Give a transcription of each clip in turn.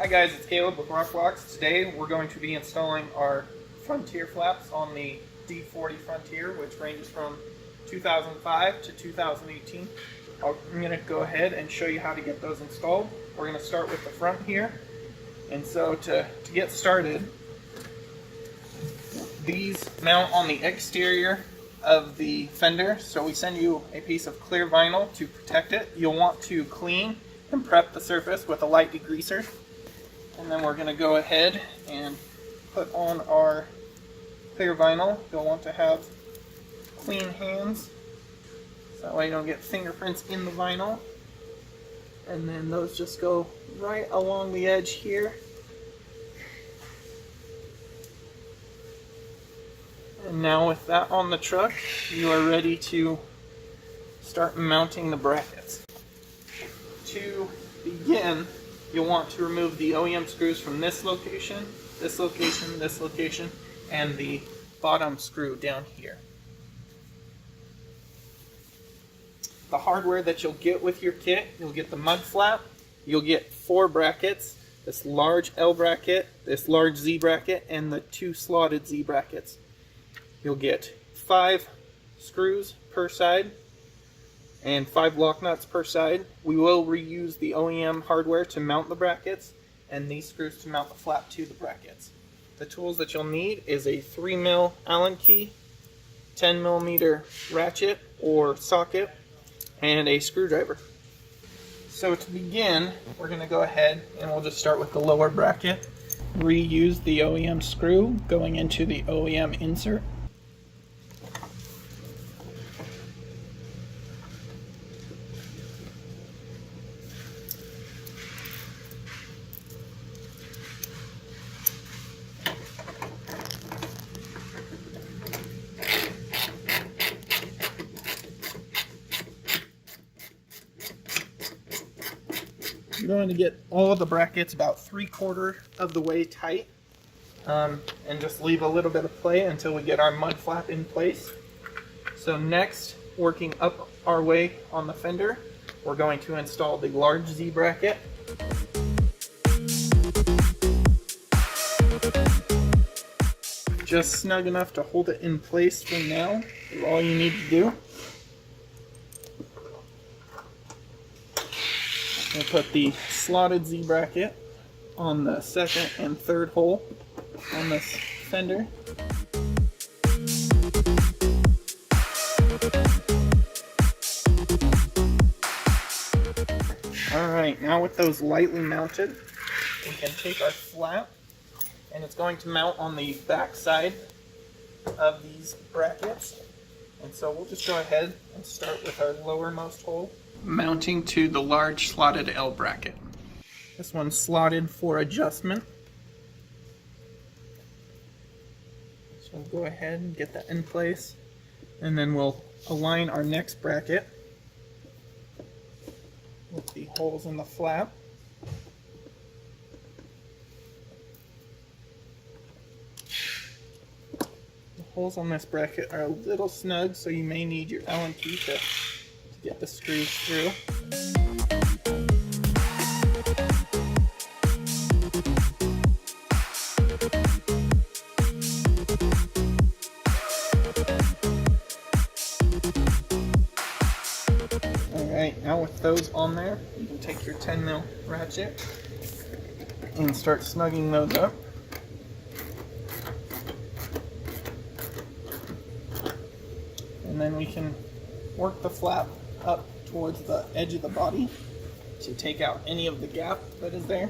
Hi guys, it's Caleb with Rockblocks. Today we're going to be installing our Frontier flaps on the D40 Frontier, which ranges from 2005 to 2018. I'm going to go ahead and show you how to get those installed. We're going to start with the front here. And so to get started, these mount on the exterior of the fender. So we send you a piece of clear vinyl to protect it. You'll want to clean and prep the surface with a light degreaser. And then we're going to go ahead and put on our clear vinyl. You'll want to have clean hands, so that way you don't get fingerprints in the vinyl. And then those just go right along the edge here. And now with that on the truck, you are ready to start mounting the brackets. To begin, you'll want to remove the OEM screws from this location, this location, this location, and the bottom screw down here. The hardware that you'll get with your kit, you'll get the mud flap, you'll get 4 brackets, this large L bracket, this large Z bracket, and the 2 slotted Z brackets. You'll get 5 screws per side and 5 lock nuts per side. We will reuse the OEM hardware to mount the brackets and these screws to mount the flap to the brackets. The tools that you'll need is a 3mm Allen key, 10mm ratchet or socket, and a screwdriver. So to begin, we're going to go ahead and we'll just start with the lower bracket. Reuse the OEM screw going into the OEM insert. You're going to get all of the brackets about 3/4 of the way tight, and just leave a little bit of play until we get our mud flap in place. So next, working up our way on the fender, we're going to install the large Z bracket. Just snug enough to hold it in place for now is all you need to do. We'll put the slotted Z bracket on the 2nd and 3rd hole on this fender. Alright, now with those lightly mounted, we can take our flap, and it's going to mount on the back side of these brackets. And so we'll just go ahead and start with our lowermost hole, mounting to the large slotted L bracket. This one's slotted for adjustment. So we'll go ahead and get that in place, and then we'll align our next bracket with the holes in the flap. The holes on this bracket are a little snug, so you may need your Allen key to get the screws through. Alright, now with those on there, you can take your 10mm ratchet and start snugging those up. And then we can work the flap up towards the edge of the body to take out any of the gap that is there.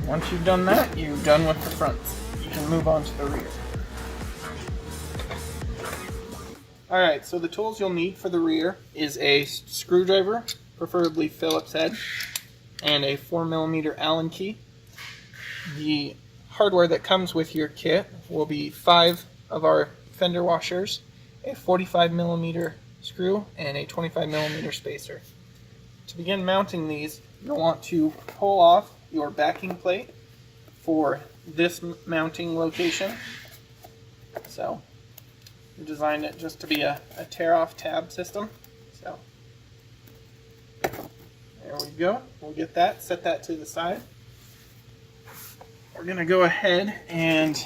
Once you've done that, you're done with the front. You can move on to the rear. Alright, so the tools you'll need for the rear is a screwdriver, preferably Phillips head, and a 4mm Allen key. The hardware that comes with your kit will be 5 of our fender washers, a 45mm screw, and a 25mm spacer. To begin mounting these, you'll want to pull off your backing plate for this mounting location. So we designed it just to be a tear-off tab system. So there we go. We'll get that, set that to the side. We're going to go ahead and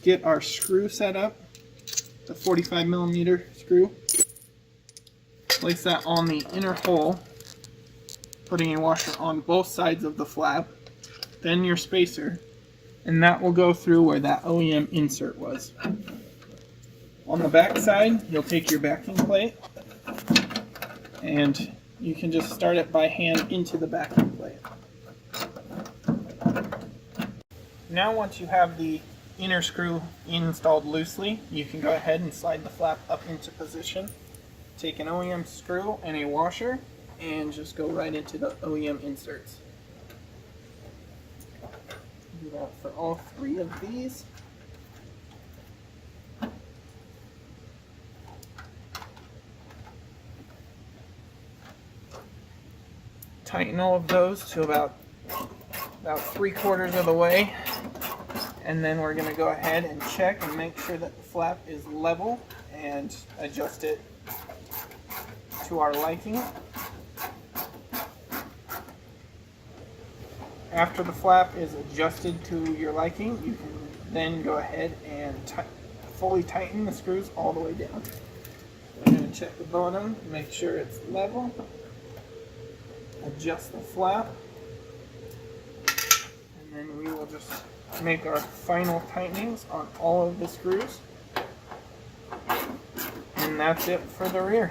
get our screw set up, the 45mm screw. Place that on the inner hole, putting a washer on both sides of the flap, then your spacer, and that will go through where that OEM insert was. On the back side, you'll take your backing plate, and you can just start it by hand into the backing plate. Now once you have the inner screw installed loosely, you can go ahead and slide the flap up into position. Take an OEM screw and a washer and just go right into the OEM inserts. Do that for all three of these. Tighten all of those to about 3/4 of the way, and then we're going to go ahead and check and make sure that the flap is level and adjust it to our liking. After the flap is adjusted to your liking, you can then go ahead and fully tighten the screws all the way down. I'm going to check the bottom, make sure it's level, adjust the flap, and then we will just make our final tightenings on all of the screws. And that's it for the rear.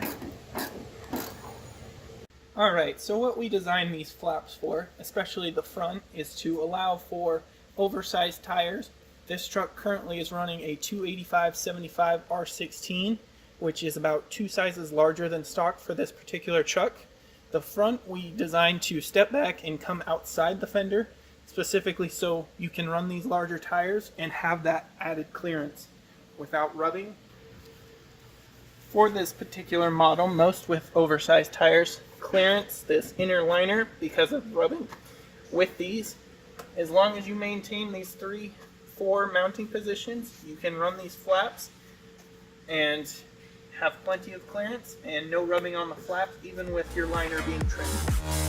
Alright, so what we designed these flaps for, especially the front, is to allow for oversized tires. This truck currently is running a 285/75 R16, which is about 2 sizes larger than stock for this particular truck. The front we designed to step back and come outside the fender, specifically so you can run these larger tires and have that added clearance without rubbing. For this particular model, most with oversized tires, clearance this inner liner because of rubbing. With these, as long as you maintain these 3-4 mounting positions, you can run these flaps and have plenty of clearance and no rubbing on the flaps, even with your liner being trimmed.